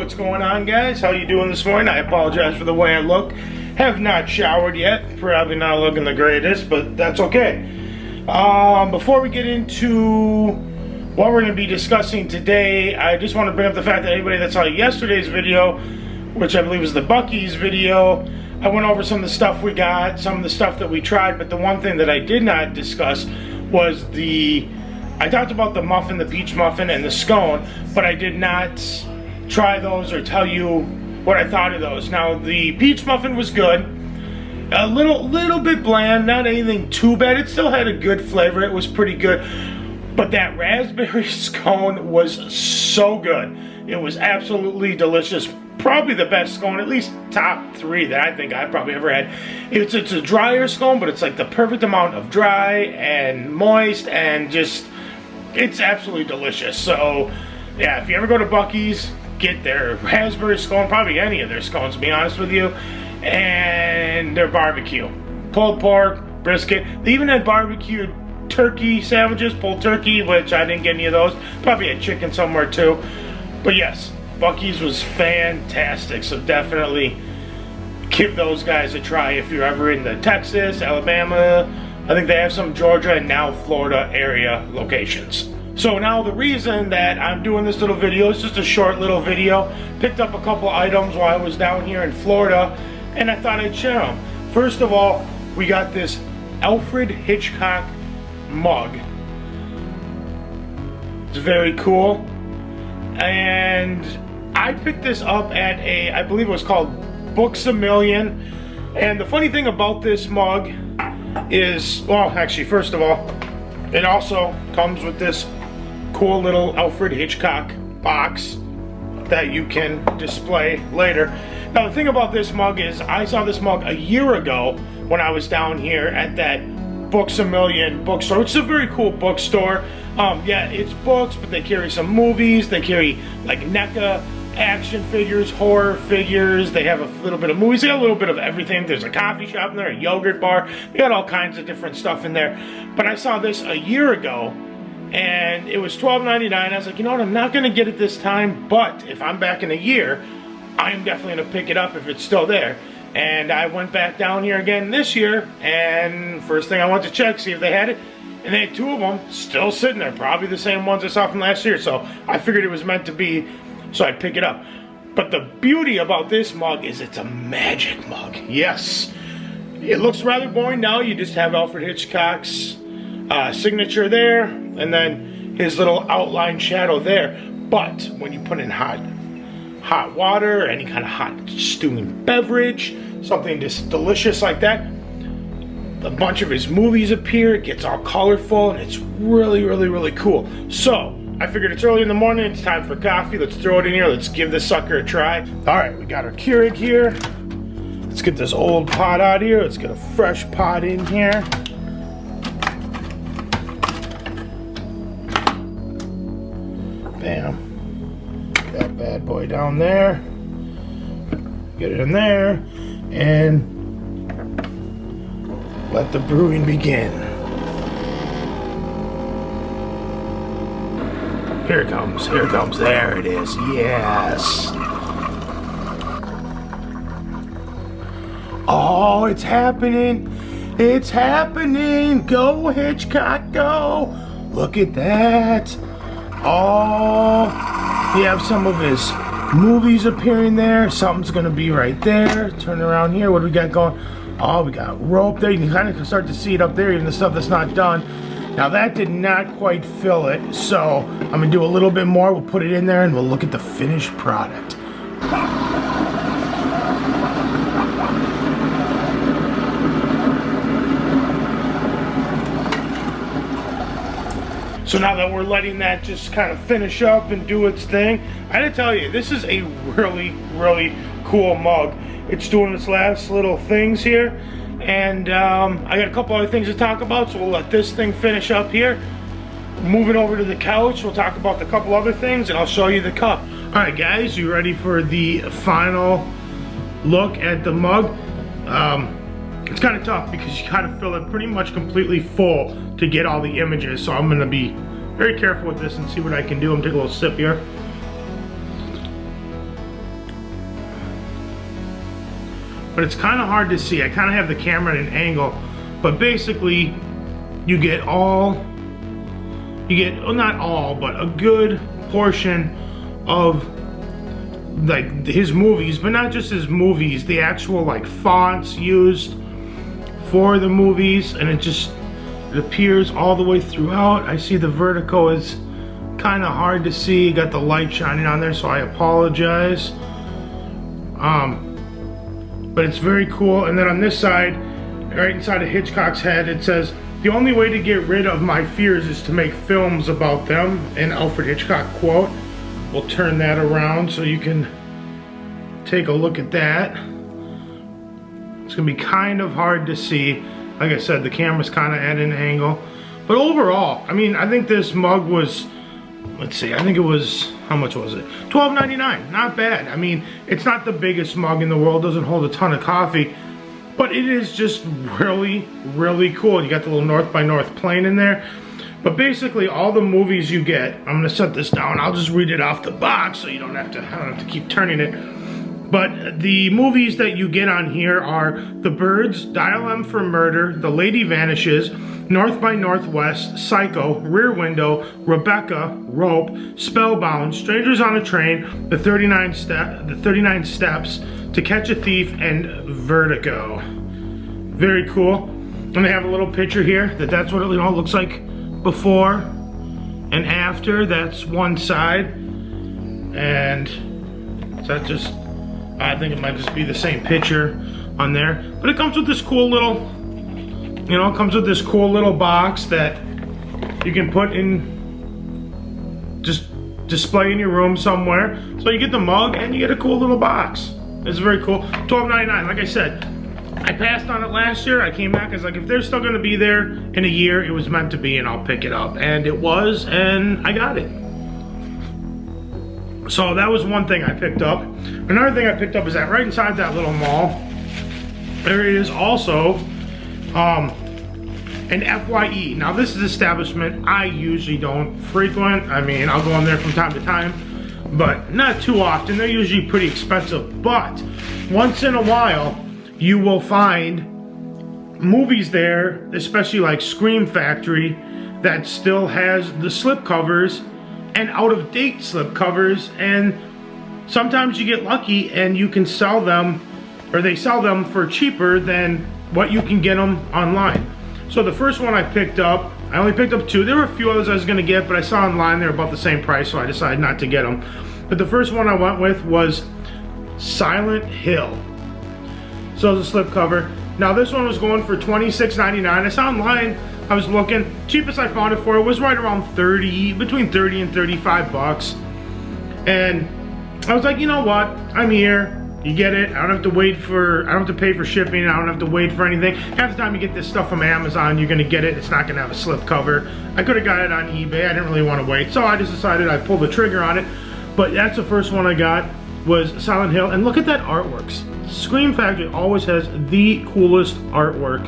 what's going on, guys? How you doing this morning? I apologize for the way I look. Have not showered yet. Probably not looking the greatest, but that's okay. Before we get into what we're going to be discussing today, I just want to bring up the fact that anybody that saw yesterday's video, which I believe was the Buc-ee's video, I went over some of the stuff we got, some of the stuff that we tried, but the one thing that I did not discuss was I talked about the muffin, the peach muffin, and the scone, but I did not try those or tell you what I thought of those. Now, the peach muffin was good. A little bit bland, not anything too bad. It still had a good flavor. It was pretty good. But that raspberry scone was so good. It was absolutely delicious. Probably the best scone, at least top 3 that I think I've probably ever had. It's a drier scone, but it's like the perfect amount of dry and moist and just, it's absolutely delicious. So, yeah, if you ever go to Buc-ee's, get their raspberry scone, probably any of their scones, to be honest with you, and their barbecue. Pulled pork, brisket. They even had barbecued turkey sandwiches, pulled turkey, which I didn't get any of those. Probably had chicken somewhere too. But yes, Buc-ee's was fantastic, so definitely give those guys a try if you're ever in the Texas, Alabama, I think they have some Georgia and now Florida area locations. So now the reason that I'm doing this little video is just a short little video. Picked up a couple items while I was down here in Florida, and I thought I'd share them. First of all, we got this Alfred Hitchcock mug. It's very cool. And I picked this up at I believe it was called Books A Million. And the funny thing about this mug is, well, actually, first of all, it also comes with this cool little Alfred Hitchcock box that you can display later. Now, the thing about this mug is I saw this mug a year ago when I was down here at that Books A Million bookstore, which is a very cool bookstore. Yeah, it's books, but they carry some movies. They carry like NECA action figures, horror figures. They have a little bit of movies. They got a little bit of everything. There's a coffee shop in there, a yogurt bar. They got all kinds of different stuff in there. But I saw this a year ago, and it was $12.99. I was like, you know what? I'm not going to get it this time, but if I'm back in a year, I'm definitely going to pick it up if it's still there. And I went back down here again this year, and first thing I went to check, see if they had it, and they had 2 of them still sitting there, probably the same ones I saw from last year, so I figured it was meant to be, so I'd pick it up. But the beauty about this mug is it's a magic mug. Yes, it looks rather boring now. You just have Alfred Hitchcock's signature there, and then his little outline shadow there. But when you put in hot water, any kind of hot stewing beverage, something just delicious like that, a bunch of his movies appear. It gets all colorful, and it's really, really, really cool. So I figured it's early in the morning, it's time for coffee. Let's throw it in here. Let's give this sucker a try. All right, we got our Keurig here. Let's get this old pot out here. Let's get a fresh pot in here. Bam. That bad boy down there. Get it in there. And let the brewing begin. Here it comes, there it is, yes. Oh, it's happening, go Hitchcock, go. Look at that. Oh, you have some of his movies appearing there. Something's gonna be right there. Turn around here, what do we got going? Oh, we got rope there. You can kind of start to see it up there, even the stuff that's not done. Now that did not quite fill it, so I'm gonna do a little bit more. We'll put it in there and we'll look at the finished product. So now that we're letting that just kind of finish up and do its thing, I gotta tell you, this is a really, really cool mug. It's doing its last little things here, and I got a couple other things to talk about, so we'll let this thing finish up here. Moving over to the couch, we'll talk about a couple other things, and I'll show you the cup. All right, guys, you ready for the final look at the mug? It's kind of tough because you gotta fill it pretty much completely full to get all the images, so I'm gonna be very careful with this and see what I can do. I'm gonna take a little sip here. but it's kind of hard to see. I kind of have the camera at an angle, but basically you get well, not all, but a good portion of like his movies, but not just his movies, the actual like fonts used for the movies, and it appears all the way throughout. I see the vertigo is kind of hard to see. Got the light shining on there, so I apologize. But it's very cool. And then on this side, right inside of Hitchcock's head, it says, "The only way to get rid of my fears is to make films about them," an Alfred Hitchcock quote. We'll turn that around so you can take a look at that. It's gonna be kind of hard to see. Like I said, the camera's kind of at an angle. But overall, I mean, I think this mug was, let's see, I think it was, how much was it? $12.99, not bad. I mean, it's not the biggest mug in the world, doesn't hold a ton of coffee, but it is just really, really cool. You got the little North by North plane in there. But basically, all the movies you get, I'm gonna set this down, I'll just read it off the box so you don't have to, I don't have to keep turning it. But the movies that you get on here are The Birds, Dial M for Murder, The Lady Vanishes, North by Northwest, Psycho, Rear Window, Rebecca, Rope, Spellbound, Strangers on a Train, The 39 Steps, To Catch a Thief, and Vertigo. Very cool. And they have a little picture here that's what it looks like before and after. That's one side. And is that just, I think it might just be the same picture on there. But it comes with this cool little, it comes with this cool little box that you can put in, just display in your room somewhere. So you get the mug and you get a cool little box. It's very cool. $12.99, like I said. I passed on it last year. I came back, I was like, if they're still gonna be there in a year, it was meant to be and I'll pick it up. And it was, and I got it. So that was one thing I picked up. Another thing I picked up is that right inside that little mall, there is also an FYE. Now this is an establishment I usually don't frequent. I mean, I'll go in there from time to time, but not too often. They're usually pretty expensive, but once in a while, you will find movies there, especially like Scream Factory, that still has the slipcovers and out-of-date slipcovers, and sometimes you get lucky and you can sell them, or they sell them for cheaper than what you can get them online. So the first one I picked up, I only picked up two. There were a few others I was gonna get, but I saw online they're about the same price, so I decided not to get them. But the first one I went with was Silent Hill. So it's a slipcover. Now this one was going for $26.99. I saw online, I was looking, cheapest I found it for was right around between 30 and 35 bucks. And I was like, you know what, I'm here, you get it, I don't have to pay for shipping, I don't have to wait for anything. Half the time you get this stuff from Amazon, you're gonna get it, it's not gonna have a slipcover. I could have got it on eBay, I didn't really want to wait, so I just decided I'd pull the trigger on it. But that's the first one I got, was Silent Hill, and look at that artwork. Scream Factory always has the coolest artwork.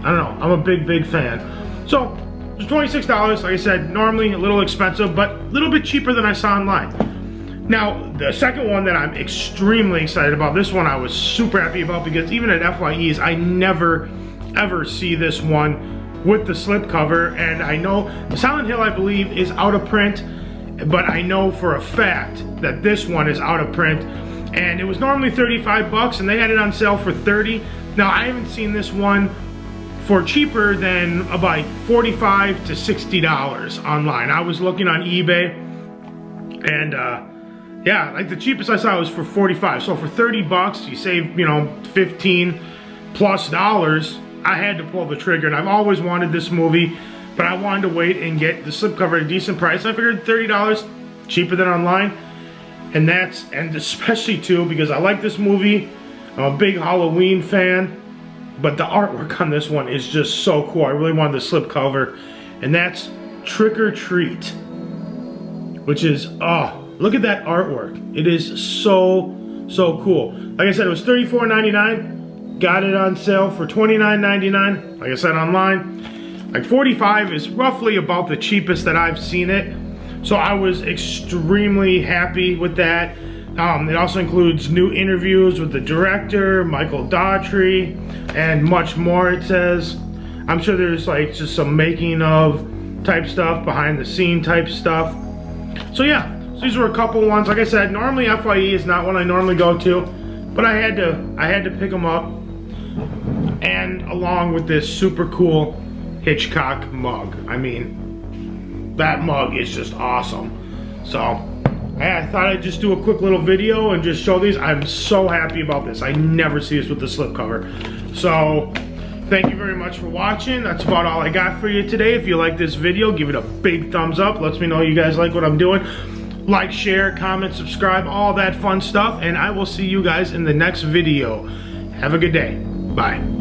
I don't know, I'm a big fan. So, it's $26, like I said, normally a little expensive, but a little bit cheaper than I saw online. Now, the second one that I'm extremely excited about, this one I was super happy about, because even at FYEs, I never, ever see this one with the slipcover, and I know Silent Hill, I believe, is out of print, but I know for a fact that this one is out of print, and it was normally 35 bucks, and they had it on sale for 30. Now, I haven't seen this one for cheaper than about $45 to $60 online. I was looking on eBay, and yeah, like the cheapest I saw was for 45. So for 30 bucks, you save, 15 plus dollars. I had to pull the trigger, and I've always wanted this movie, but I wanted to wait and get the slipcover at a decent price. I figured $30, cheaper than online. And especially too, because I like this movie. I'm a big Halloween fan, but the artwork on this one is just so cool. I really wanted the slipcover, and that's Trick or Treat, which is, oh, look at that artwork. It is so cool. Like I said, it was $34.99. Got it on sale for $29.99. Like I said, online. Like $45 is roughly about the cheapest that I've seen it. So I was extremely happy with that. It also includes new interviews with the director, Michael Daughtry, and much more, it says. I'm sure there's like just some making of type stuff, behind the scene type stuff. So yeah, so these were a couple ones. Like I said, normally FYE is not one I normally go to, but I had to pick them up, and along with this super cool Hitchcock mug. I mean, that mug is just awesome. So I thought I'd just do a quick little video and just show these. I'm so happy about this. I never see this with the slipcover. So thank you very much for watching. That's about all I got for you today. If you like this video, give it a big thumbs up. Lets me know you guys like what I'm doing. Like, share, comment, subscribe, all that fun stuff. And I will see you guys in the next video. Have a good day. Bye.